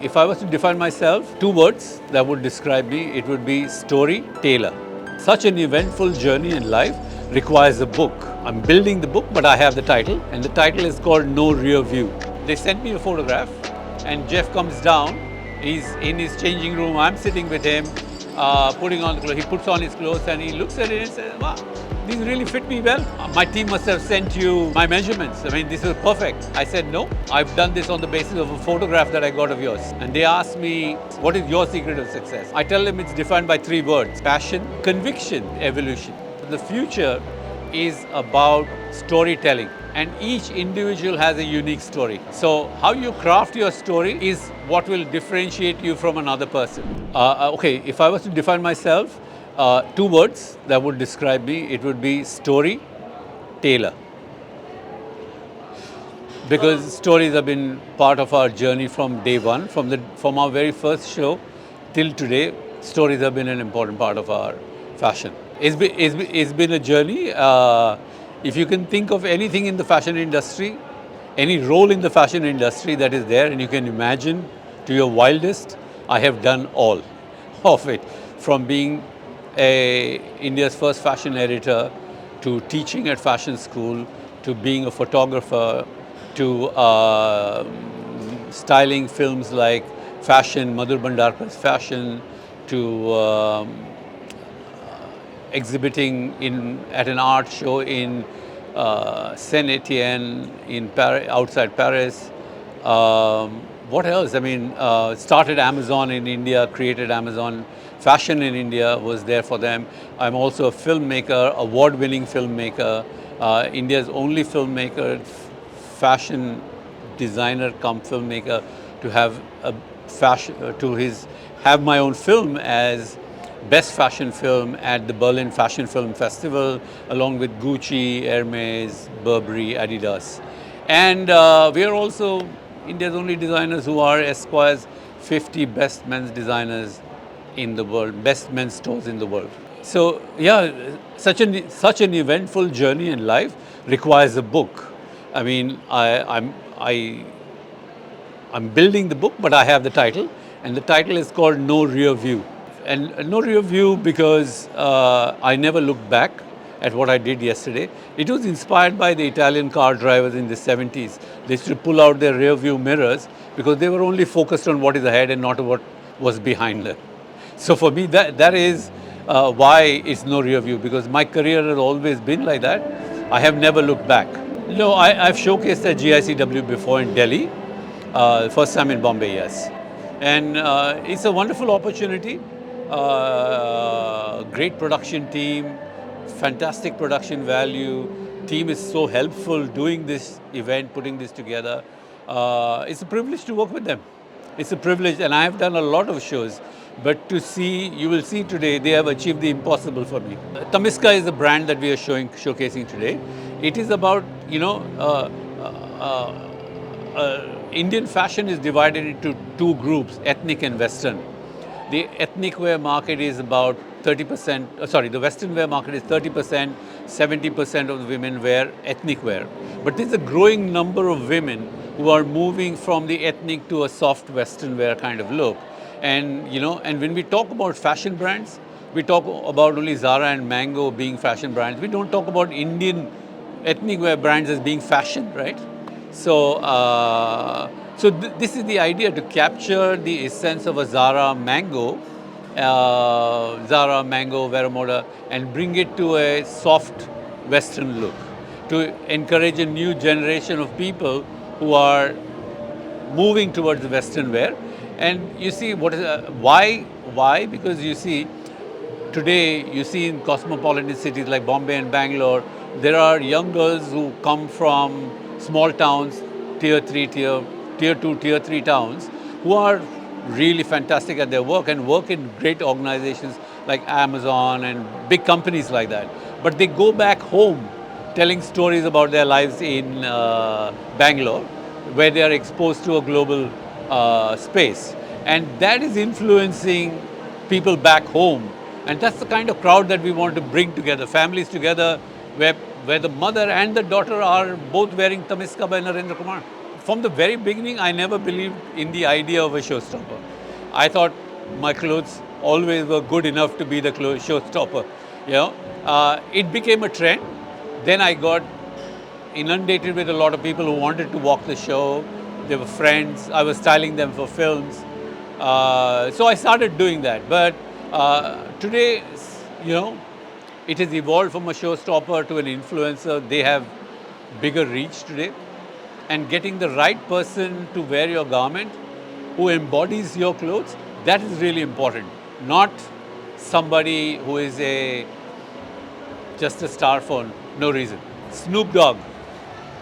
If I was to define myself, two words that would describe me, it would be storyteller. Such an eventful journey in life requires a book. I'm building the book, but I have the title, and the title is called No Rear View. They sent me a photograph, and Jeff comes down. He's in his changing room. I'm sitting with him, putting on the clothes. He puts on his clothes and he looks at it and says, "Wow, these really fit me well. My team must have sent you my measurements. I mean, this is perfect." I said, "No, I've done this on the basis of a photograph that I got of yours." And they asked me, "What is your secret of success?" I tell them it's defined by three words: passion, conviction, evolution. The future is about storytelling, and each individual has a unique story. So how you craft your story is what will differentiate you from another person. Okay, if I was to define myself, two words that would describe me, it would be storyteller. Because stories have been part of our journey from day one, from our very first show till today. Stories have been an important part of our fashion. It's been a journey. If you can think of anything in the fashion industry, any role in the fashion industry that is there, and you can imagine to your wildest, I have done all of it. From being India's first fashion editor, to teaching at fashion school, to being a photographer, to styling films like Fashion, Madhur Bhandarkar's Fashion, to exhibiting at an art show in Saint Etienne in outside Paris. What else? I mean, started Amazon in India, created Amazon. Fashion in India was there for them. I'm also a filmmaker, award-winning filmmaker, India's only filmmaker, fashion designer come filmmaker to have a fashion, have my own film as best fashion film at the Berlin Fashion Film Festival, along with Gucci, Hermes, Burberry, Adidas. And we are also India's only designers who are Esquire's 50 best men's designers in the world, best men's stores in the world. So yeah, such an eventful journey in life requires a book. I mean, I'm building the book, but I have the title, and the title is called No Rear View. And no rear view because I never looked back at what I did yesterday. It was inspired by the Italian car drivers in the 70s. They used to pull out their rear view mirrors because they were only focused on what is ahead and not what was behind them. So for me, that is why it's no rear view, because my career has always been like that. I have never looked back. No, I've showcased at GICW before in Delhi, first time in Bombay, yes. And it's a wonderful opportunity. Great production team, fantastic production value. Team is so helpful doing this event, putting this together. It's a privilege to work with them. It's a privilege, and I have done a lot of shows. But you will see today, they have achieved the impossible for me. Tamiska is the brand that we are showcasing today. It is about, Indian fashion is divided into two groups, ethnic and Western. The ethnic wear market is about 30%, the Western wear market is 30%, 70% of the women wear ethnic wear. But there's a growing number of women who are moving from the ethnic to a soft Western wear kind of look. And, and when we talk about fashion brands, we talk about only Zara and Mango being fashion brands. We don't talk about Indian ethnic wear brands as being fashion, right? So, this is the idea, to capture the essence of a Zara Mango, Veramoda, and bring it to a soft Western look, to encourage a new generation of people who are moving towards the Western wear. And you see, why? Because you see, today you see in cosmopolitan cities like Bombay and Bangalore, there are young girls who come from small towns, tier 2, tier 3 towns, who are really fantastic at their work and work in great organizations like Amazon and big companies like that. But they go back home telling stories about their lives in Bangalore, where they are exposed to a global space. And that is influencing people back home. And that's the kind of crowd that we want to bring together, families together, where the mother and the daughter are both wearing Tamiska by Narendra Kumar. from the very beginning, I never believed in the idea of a showstopper. I thought my clothes always were good enough to be the showstopper. You know, it became a trend. Then I got inundated with a lot of people who wanted to walk the show. They were friends. I was styling them for films. So I started doing that. But today, you know, it has evolved from a showstopper to an influencer. They have bigger reach today. And getting the right person to wear your garment, who embodies your clothes, that is really important. Not somebody who is just a star for no reason. Snoop Dogg.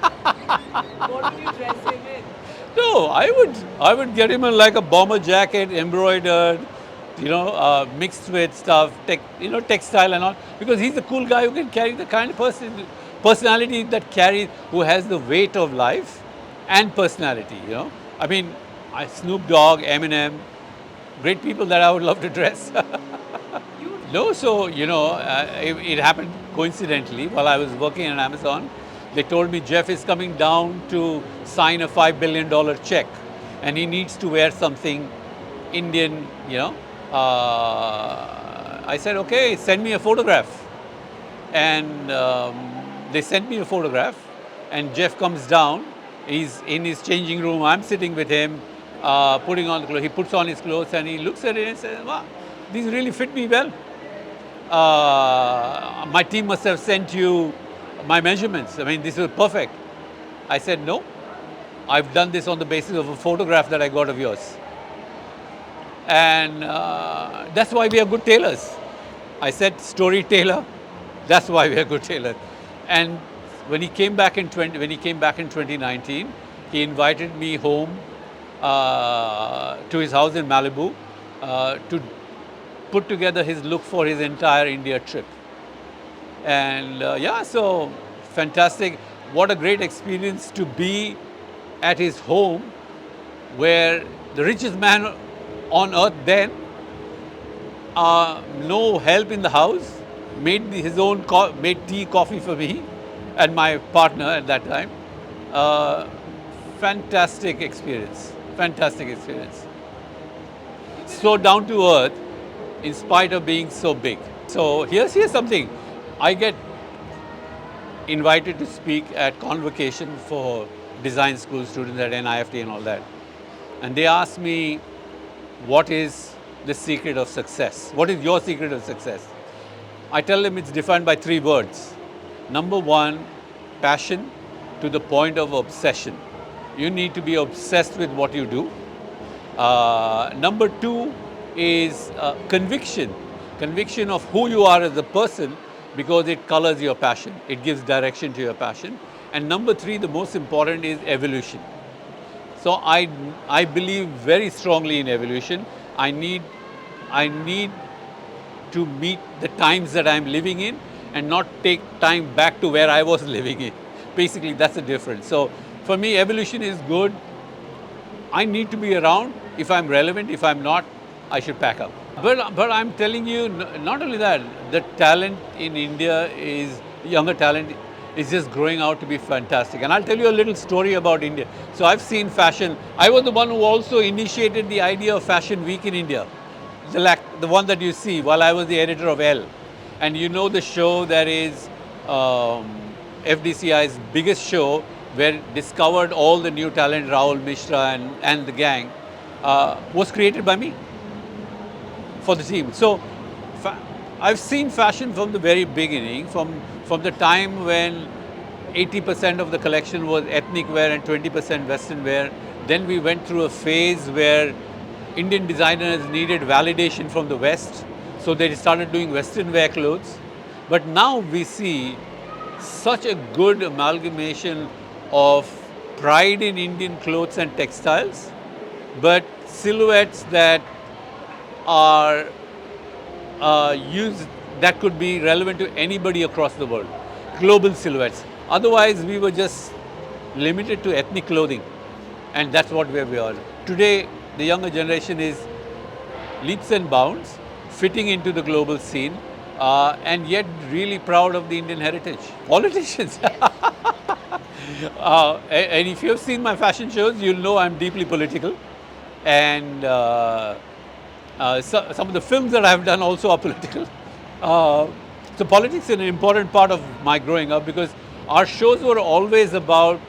What would you dress him in? No, I would get him in like a bomber jacket, embroidered, mixed with stuff, textile and all, because he's a cool guy who can carry the kind of personality that carries, who has the weight of life and personality. I mean, Snoop Dogg, Eminem, great people that I would love to dress. No, so it happened coincidentally while I was working in Amazon. They told me Jeff is coming down to sign a $5 billion check, and he needs to wear something Indian. I said, okay, send me a photograph, and they sent me a photograph. And Jeff comes down. He's in his changing room. I'm sitting with him, putting on the clothes. He puts on his clothes and he looks at it and says, "Wow, these really fit me well. My team must have sent you my measurements. I mean, this is perfect." I said, "No, I've done this on the basis of a photograph that I got of yours." And that's why we are good tailors. I said, storyteller, that's why we are good tailors. And when he came back in 2019, he invited me home to his house in Malibu to put together his look for his entire India trip. And so fantastic. What a great experience to be at his home, where the richest man on earth then, no help in the house, made his own made tea, coffee for me and my partner at that time. Fantastic experience. Fantastic experience. So down to earth, in spite of being so big. So here's something. I get invited to speak at convocation for design school students at NIFT and all that. And they ask me, what is the secret of success? What is your secret of success? I tell them it's defined by 3 words. Number 1, passion to the point of obsession. You need to be obsessed with what you do. Number 2 is conviction. Conviction of who you are as a person, because it colors your passion. It gives direction to your passion. And number 3, the most important, is evolution. So I believe very strongly in evolution. I need to meet the times that I'm living in and not take time back to where I was living in. Basically, that's the difference. So for me, evolution is good. I need to be around. If I'm relevant, if I'm not, I should pack up. But I'm telling you, not only that, the talent in India is, younger talent is just growing out to be fantastic. And I'll tell you a little story about India. So I've seen fashion. I was the one who also initiated the idea of Fashion Week in India, the one that you see, while I was the editor of Elle. And you know the show that is FDCI's biggest show, where discovered all the new talent, Rahul Mishra and the gang, was created by me for the team. So I've seen fashion from the very beginning, from the time when 80% of the collection was ethnic wear and 20% Western wear. Then we went through a phase where Indian designers needed validation from the West, so they started doing Western wear clothes. But now we see such a good amalgamation of pride in Indian clothes and textiles, but silhouettes that are used, that could be relevant to anybody across the world, global silhouettes. Otherwise, we were just limited to ethnic clothing, and that's where we are. Today, the younger generation is leaps and bounds, fitting into the global scene, and yet really proud of the Indian heritage. Politicians. And if you've seen my fashion shows, you'll know I'm deeply political. And some of the films that I've done also are political. Uh, so politics is an important part of my growing up because our shows were always about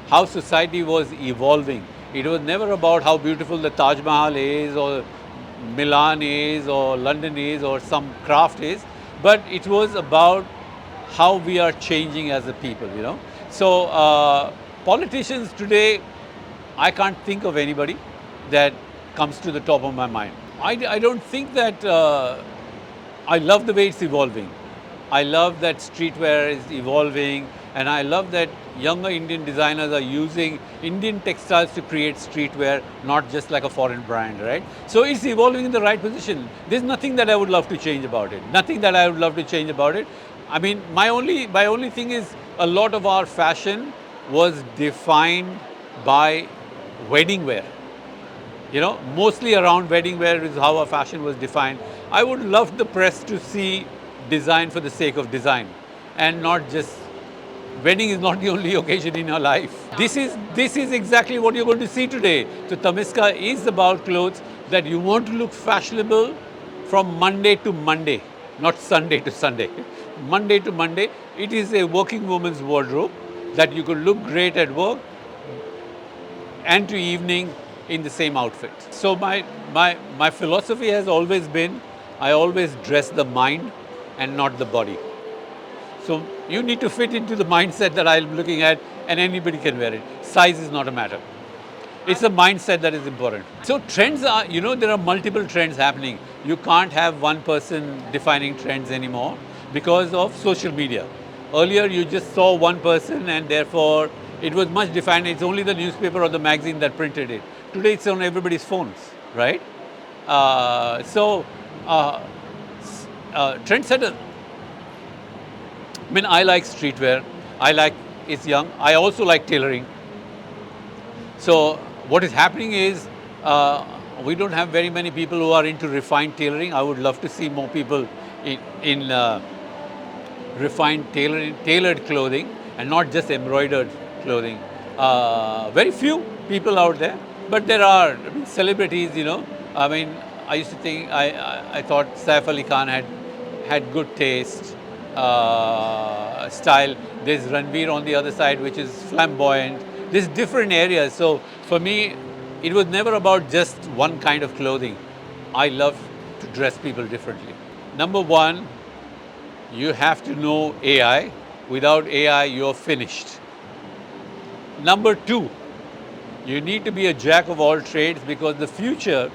how society was evolving. It was never about how beautiful the Taj Mahal is or Milan is or London is or some craft is, but it was about how we are changing as a people, you know. So politicians today, I can't think of anybody that comes to the top of my mind. I don't think that I love the way it's evolving. I love that streetwear is evolving, and I love that younger Indian designers are using Indian textiles to create streetwear, not just like a foreign brand, right? So it's evolving in the right position. There's nothing that I would love to change about it. Nothing that I would love to change about it. I mean, my only thing is a lot of our fashion was defined by wedding wear. You know, mostly around wedding wear is how our fashion was defined. I would love the press to see design for the sake of design and not just wedding is not the only occasion in your life. This is exactly what you're going to see today. So Tamiska is about clothes that you want to look fashionable from Monday to Monday, not Sunday to Sunday. Monday to Monday, it is a working woman's wardrobe that you could look great at work and to evening in the same outfit. So my philosophy has always been, I always dress the mind and not the body. So you need to fit into the mindset that I'm looking at, and anybody can wear it. Size is not a matter. It's the mindset that is important. So trends are, you know, there are multiple trends happening. You can't have one person defining trends anymore because of social media. Earlier you just saw one person and therefore it was much defined. It's only the newspaper or the magazine that printed it. Today it's on everybody's phones, right? Trendsetter. I mean, I like streetwear. I like it's young. I also like tailoring. So what is happening is we don't have very many people who are into refined tailoring. I would love to see more people in refined tailored clothing and not just embroidered clothing. Very few people out there, but there are celebrities. You know, I mean, I used to think I thought Saif Ali Khan had good taste. Style. There's Ranveer on the other side, which is flamboyant. There's different areas. So for me, it was never about just one kind of clothing. I love to dress people differently. Number one, you have to know AI. Without AI, you're finished. Number two, you need to be a jack of all trades because the future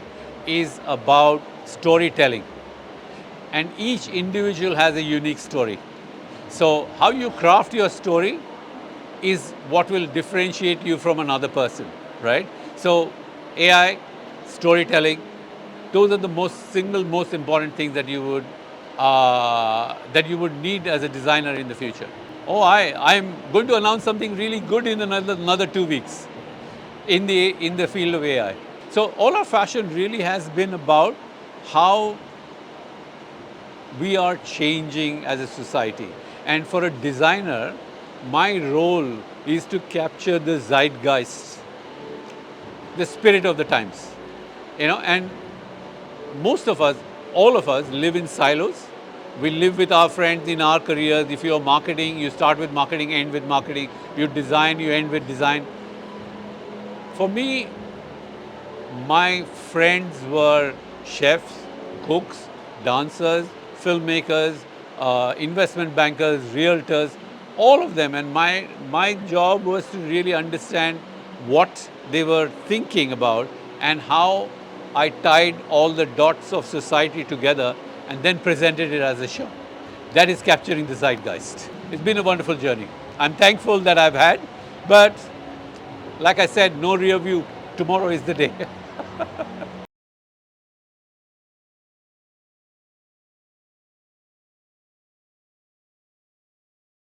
is about storytelling. And each individual has a unique story. So how you craft your story is what will differentiate you from another person, right? So AI, storytelling, those are the single most important things that you would need as a designer in the future. Oh, I'm going to announce something really good in another 2 weeks in the field of AI. So all our fashion really has been about how we are changing as a society. And for a designer, my role is to capture the zeitgeist, the spirit of the times. You know, and most of us, all of us live in silos. We live with our friends in our careers. If you're marketing, you start with marketing, end with marketing. You design, you end with design. For me, my friends were chefs, cooks, dancers, filmmakers, investment bankers, realtors, all of them. And my job was to really understand what they were thinking about and how I tied all the dots of society together and then presented it as a show. That is capturing the zeitgeist. It's been a wonderful journey. I'm thankful that I've had, but like I said, no rear view. Tomorrow is the day.